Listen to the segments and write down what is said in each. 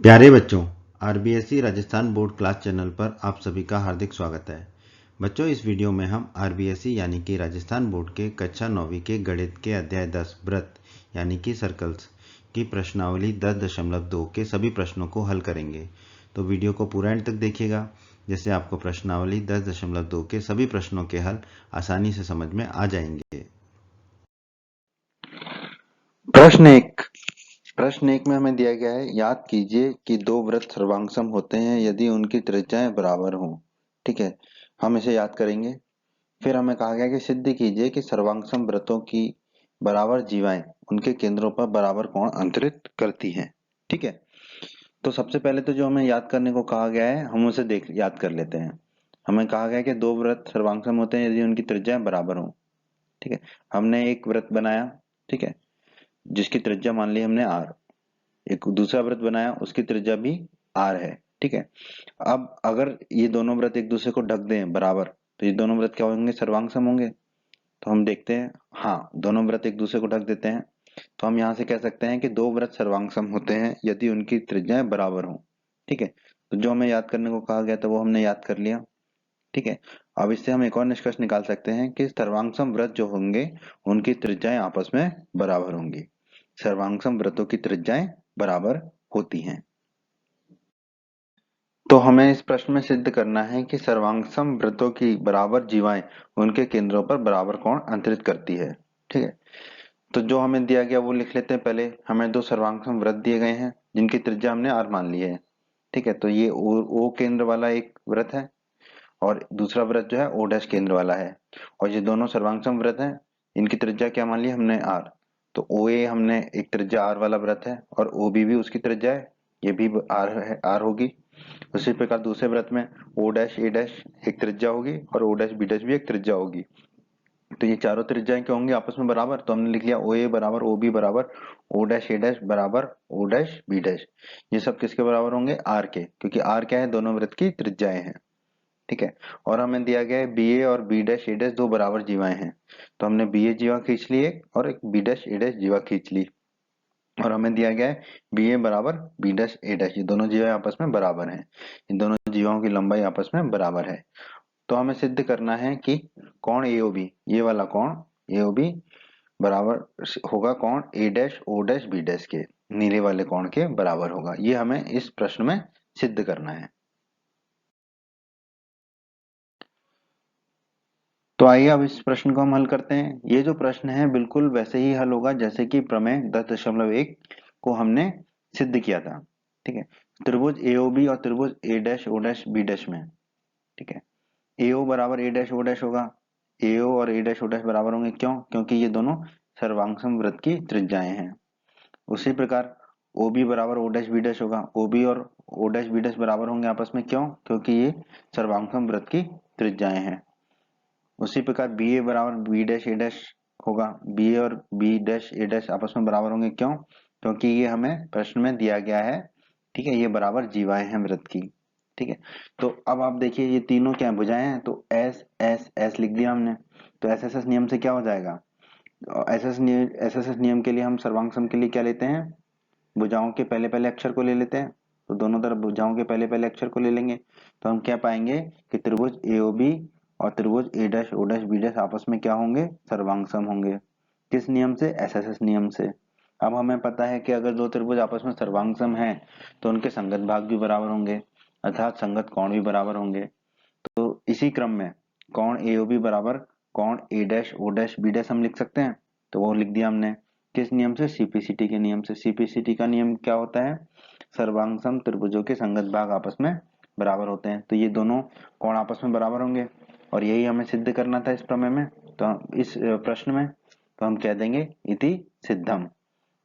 प्यारे बच्चों, RBSE Rajasthan board class channel पर आप सभी का हार्दिक स्वागत है। बच्चों, इस वीडियो में हम आरबीएसई यानी कि राजस्थान बोर्ड के कक्षा 9वीं के गणित के अध्याय 10 व्रत यानी कि सर्कल्स की प्रश्नावली 10.2 के सभी प्रश्नों को हल करेंगे। तो वीडियो को पूरा एंड तक देखिएगा, जिससे आपको प्रश्नावली 10.2 के सभी प्रश्नों के हल आसानी से समझ में आ जाएंगे। प्रश्न एक में हमें दिया गया है, याद कीजिए कि दो वृत्त सर्वांगसम होते हैं यदि उनकी त्रिज्याएं बराबर हों। ठीक है, हम इसे याद करेंगे। फिर हमें कहा गया कि सिद्ध कीजिए कि सर्वांगसम वृत्तों की बराबर जीवाएं उनके केंद्रों पर बराबर कोण अंतरित करती हैं। ठीक है, तो सबसे पहले तो जो हमें याद करने को कहा गया है हम उसे याद कर लेते हैं। हमें कहा गया है कि दो वृत्त सर्वांगसम होते हैं यदि उनकी त्रिज्याएं बराबर हों। ठीक है, हमने एक वृत्त बनाया, ठीक है, जिसकी त्रिज्या मान ली हमने r। एक दूसरा वृत्त बनाया, उसकी त्रिज्या भी r है। ठीक है, अब अगर ये दोनों वृत्त एक दूसरे को ढक दें बराबर, तो ये दोनों वृत्त क्या होंगे? सर्वांगसम होंगे। तो हम देखते हैं, हाँ, दोनों वृत्त एक दूसरे को ढक देते हैं। तो हम यहाँ से कह सकते हैं कि दो वृत्त सर्वांगसम होते हैं यदि उनकी त्रिज्याएं बराबर हों। ठीक है, तो जो हमें याद करने को कहा गया था वो हमने याद कर लिया। ठीक है, अब इससे हम एक और निष्कर्ष निकाल सकते हैं कि सर्वांगसम वृत्त जो होंगे उनकी त्रिज्याएं आपस में बराबर होंगी। सर्वांगसम वृत्तों की त्रिज्याएं बराबर होती हैं। तो हमें इस प्रश्न में सिद्ध करना है कि सर्वांगसम वृत्तों की बराबर जीवाएं उनके केंद्रों पर बराबर कोण अंतरित करती है। ठीक है, तो जो हमें दिया गया वो लिख लेते हैं। पहले हमें दो सर्वांगसम वृत्त दिए गए हैं जिनकी त्रिज्या हमने r मान ली है। ठीक है, तो ये O केंद्र वाला एक वृत्त है और दूसरा वृत्त जो है O डैश केंद्र वाला है। और ये दोनों सर्वांगसम वृत्त हैं, इनकी त्रिज्या क्या मान ली हमने r। तो OA हमने एक त्रिज्या r वाला वृत्त है और OB भी उसकी त्रिज्या है, ये भी r है, r होगी। उसी प्रकार दूसरे वृत्त में O डैश A डैश एक त्रिज्या होगी और O डैश B डैश भी एक त्रिज्या होगी। तो ये चारों त्रिज्याएं क्या होंगी? आपस में बराबर। तो हमने लिख लिया OA बराबर OB बराबर O डैश A डैश बराबर O डैश B डैश। ये सब किसके बराबर होंगे? R के, क्योंकि R क्या है? दोनों वृत्त की त्रिज्याएं हैं। ठीक है, और हमें दिया गया है BA और B डैश A डैश दो बराबर जीवाएं हैं। तो हमने BA जीवा खींच ली एक और एक B डैश A डैश जीवा खींच ली। और हमें दिया गया है BA बराबर B डैश A डैश, ये दोनों जीवाएं आपस में बराबर हैं। इन दोनों जीवाओं की लंबाई आपस में बराबर है। तो हमें सिद्ध करना है कि कोण AOB, ये वाला कोण AOB बराबर होगा कोण A dash O dash B dash के, नीले वाले कोण के बराबर होगा। ये हमें इस प्रश्न में सिद्ध करना है। तो आइए अब इस प्रश्न को हम हल करते हैं। ये जो प्रश्न है बिल्कुल वैसे ही हल होगा जैसे कि प्रमेय 10.1 को हमने सिद्ध किया था। ठीक है, त्रिभुज AOB और त्रिभुज A dash O dash B dash में, ठीक है, AO बराबर A डैश O डैश होगा। AO और A डैश O डैश बराबर होंगे, क्यों? क्योंकि ये दोनों सर्वांगसम वृत्त की त्रिज्याएं हैं। उसी प्रकार OB बराबर O डैश B डैश होगा। OB और O डैश B डैश बराबर होंगे आपस में, क्यों? क्योंकि ये सर्वांगसम वृत्त की त्रिज्याएं हैं। उसी प्रकार बी ए बराबर बी डैश ए डैश होगा। बी ए और बी डैश ए डैश आपस में बराबर होंगे, क्यों? क्योंकि ये हमें प्रश्न में दिया गया है। ठीक है, ये बराबर जीवाएं हैं वृत्त की। ठीक है, तो अब आप देखिए ये तीनों क्या भुजाएं हैं, तो एस एस एस लिख दिया हमने। तो एस एस एस नियम से क्या हो जाएगा? एस एस एस नियम के लिए हम सर्वांग सम के लिए क्या लेते हैं? भुजाओं के पहले पहले अक्षर को ले लेते हैं। तो दोनों तरफ भुजाओं के पहले पहले अक्षर को ले लेंगे तो हम क्या पाएंगे कि त्रिभुज एओबी और त्रिभुज A dash O dash B dash आपस में क्या होंगे? सर्वांगसम होंगे। किस नियम से? एसएसएस नियम से। अब हमें पता है कि अगर दो त्रिभुज आपस में सर्वांगसम हैं तो उनके संगत भाग भी बराबर होंगे, अर्थात संगत कोण भी बराबर होंगे। तो इसी क्रम में कोण एओबी बराबर कोण A dash O dash B dash हम लिख सकते हैं। तो वो लिख दिया हमने। किस नियम से? सीपीसीटी के नियम से। सीपीसीटी का नियम क्या होता है? सर्वांगसम त्रिभुजों के संगत भाग आपस में बराबर होते हैं। तो ये दोनों कोण आपस में बराबर होंगे और यही हमें सिद्ध करना था इस प्रमेय में, तो इस प्रश्न में। तो हम कह देंगे इति सिद्धम।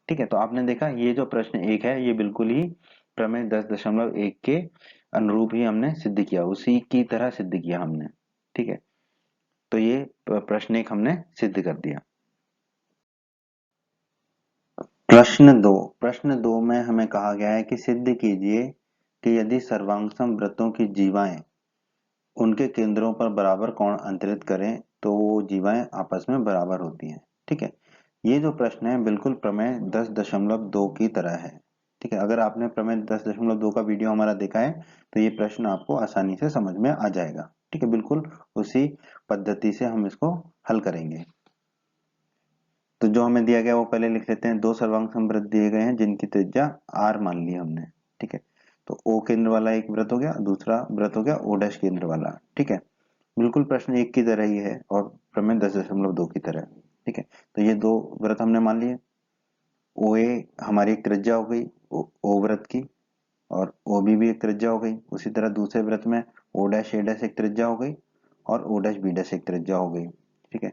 ठीक है, तो आपने देखा ये जो प्रश्न एक है ये बिल्कुल ही प्रमेय 10.1 के अनुरूप ही हमने सिद्ध किया, उसी की तरह सिद्ध किया हमने। ठीक है, तो ये प्रश्न एक हमने सिद्ध कर दिया। प्रश्न दो में हमें कहा गया है कि सिद्ध कीजिए कि यदि सर्वांगसम वृत्तों की जीवाएं उनके केंद्रों पर बराबर कोण अंतरित करें तो वो जीवाएं आपस में बराबर होती हैं। ठीक है, ये जो प्रश्न है बिल्कुल प्रमेय 10.2 की तरह है। ठीक है, अगर आपने प्रमेय 10.2 का वीडियो हमारा देखा है तो ये प्रश्न आपको आसानी से समझ में आ जाएगा। ठीक है, बिल्कुल उसी पद्धति से हम इसको हल करेंगे। तो जो हमें दिया गया वो पहले लिख लेते हैं। दो सर्वांग समवृत्त दिए गए हैं जिनकी त्रिज्या r मान ली हमने। ठीक है, तो O केंद्र वाला एक वृत्त हो गया, दूसरा वृत्त हो गया O डैश केंद्र वाला। ठीक है, बिल्कुल प्रश्न एक की तरह ही है और प्रमेय 10.2 की तरह। ठीक है, तो ये दो वृत्त हमने मान लिए। OA हमारी एक त्रिज्या हो गई O वृत्त की, और OB भी एक त्रिज्या हो गई। उसी तरह दूसरे वृत्त में O डैश A डैश एक त्रिज्या हो गई और O डैश B डैश एक त्रिज्या हो गई। ठीक है,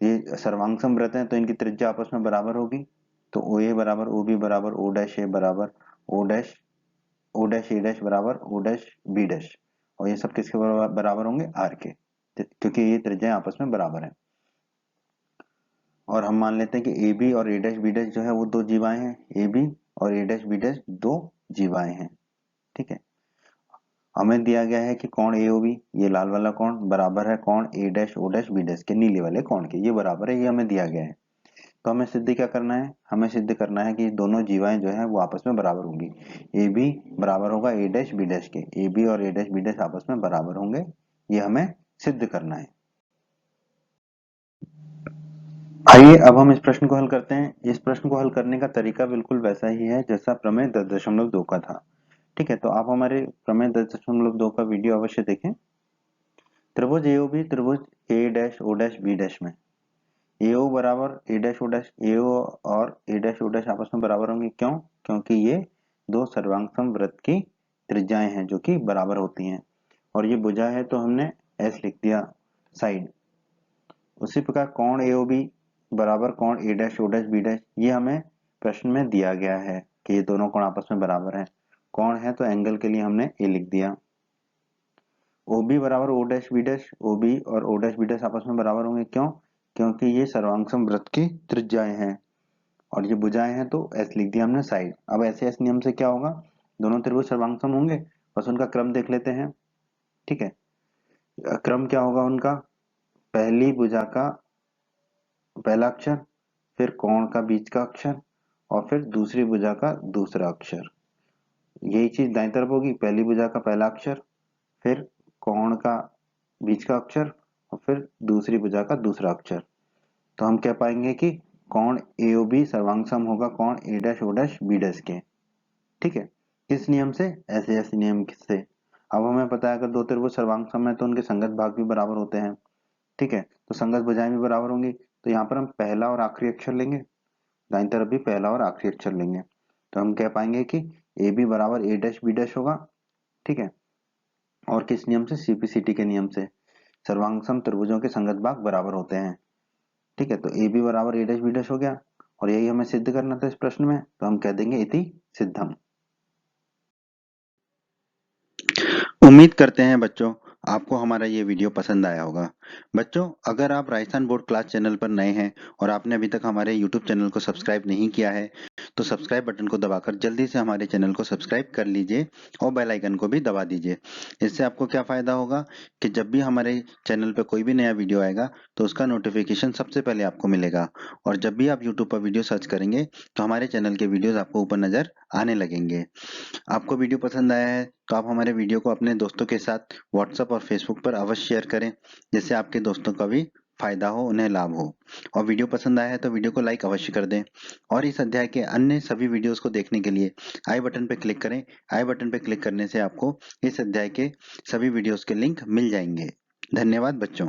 ये सर्वांग समवृत्त है तो इनकी त्रिज्या आपस में बराबर होगी। तो OA बराबर OB बराबर O डैश A बराबर O डैश A डैश बराबर O डैश B डैश, और ये सब किसके बराबर होंगे? R के, क्योंकि ये त्रिज्याएं आपस में बराबर हैं। और हम मान लेते हैं कि AB और A डैश B डैश जो है वो दो जीवाएं हैं, AB और A डैश B डैश दो जीवाएं हैं। ठीक है, हमें दिया गया है कि कोण AOB, ये लाल वाला कोण बराबर है कोण A dash O dash B dash के, नीले वाले कोण के, ये बराबर है, ये हमें दिया गया है। तो हमें सिद्ध क्या करना है? हमें सिद्ध करना है कि दोनों जीवाएं जो है वो आपस में बराबर होंगी। AB बराबर होगा A डैश B डैश के, AB और A डैश B डैश आपस में बराबर होंगे, ये हमें सिद्ध करना है। आइए अब हम इस प्रश्न को हल करते हैं। इस प्रश्न को हल करने का तरीका बिल्कुल वैसा ही है जैसा प्रमेय 10.2 का था। ठीक है, तो आप हमारे प्रमेय 10.2 का वीडियो अवश्य देखें। त्रिभुज AOB त्रिभुज A dash O dash B dash में AO बराबर A dash O dash, AO और A डैश O डैश आपस में बराबर होंगे। क्यों? क्योंकि ये दो सर्वांग समवृत्त की त्रिज्याएं हैं जो कि बराबर होती हैं, और ये भुजा है तो हमने S लिख दिया साइड। उसी प्रकार कोण AOB बराबर कोण A dash O dash B dash, ये हमें प्रश्न में दिया गया है कि ये दोनों कोण आपस में बराबर हैं। कोण है तो एंगल के लिए हमने A लिख दिया। OB बराबर O dash B dash, OB और O डैश B डैश आपस में बराबर होंगे। क्यों? क्योंकि ये सर्वांग समवृत्त की त्रिज्याएं हैं, और ये भुजाएं हैं तो S लिख दिया हमने साइड। अब ऐसे S नियम से क्या होगा? दोनों त्रिभुज सर्वांग सम होंगे, बस उनका क्रम देख लेते हैं। ठीक है, क्रम क्या होगा उनका? पहली भुजा का पहला अक्षर, फिर कोण का बीच का अक्षर, और फिर दूसरी भुजा का दूसरा अक्षर। यही चीज दाईं तरफ होगी, पहली भुजा का पहला अक्षर, फिर कोण का बीच का अक्षर, और फिर दूसरी भुजा का दूसरा अक्षर। तो हम कह पाएंगे कि कोण AOB सर्वांग सम होगा कोण A dash O dash B dash के। ठीक है, किस नियम से? ऐसे नियम से। अब हमें पता है अगर दो त्रिभुज सर्वांग सम है तो उनके संगत भाग भी बराबर होते हैं। ठीक है, तो संगत भुजाएं भी बराबर होंगी, तो यहाँ पर हम पहला और आखिरी अक्षर लेंगे, दाईं तरफ भी पहला और आखिरी अक्षर लेंगे। तो हम कह पाएंगे कि AB बराबर A डैश B डैश होगा। ठीक है, और किस नियम से? CPCT के नियम से, सर्वांग सम त्रिभुजों के संगत भाग बराबर होते हैं। ठीक है, तो AB बराबर A डैश B डैश हो गया, और यही हमें सिद्ध करना था इस प्रश्न में, तो हम कह देंगे इति सिद्धम। उम्मीद करते हैं बच्चों आपको हमारा ये वीडियो पसंद आया होगा। बच्चों, अगर आप राजस्थान बोर्ड क्लास चैनल पर नए हैं और आपने अभी तक हमारे YouTube चैनल को सब्सक्राइब नहीं किया है तो सब्सक्राइब बटन को दबाकर जल्दी से हमारे चैनल को सब्सक्राइब कर लीजिए और बेल आइकन को भी दबा दीजिए। इससे आपको क्या फायदा होगा कि जब भी हमारे चैनल पर कोई भी नया वीडियो आएगा तो उसका नोटिफिकेशन सबसे पहले आपको मिलेगा, और जब भी आप यूट्यूब पर वीडियो सर्च करेंगे तो हमारे चैनल के वीडियोज आपको ऊपर नजर आने लगेंगे। आपको वीडियो पसंद आया है तो आप हमारे वीडियो को अपने दोस्तों के साथ व्हाट्सएप और फेसबुक पर अवश्य शेयर करें, जिससे आपके दोस्तों का भी फायदा हो, उन्हें लाभ हो। और वीडियो पसंद आया है तो वीडियो को लाइक अवश्य कर दें, और इस अध्याय के अन्य सभी वीडियोस को देखने के लिए आई बटन पर क्लिक करें। आई बटन पर क्लिक करने से आपको इस अध्याय के सभी वीडियोस के लिंक मिल जाएंगे। धन्यवाद बच्चों।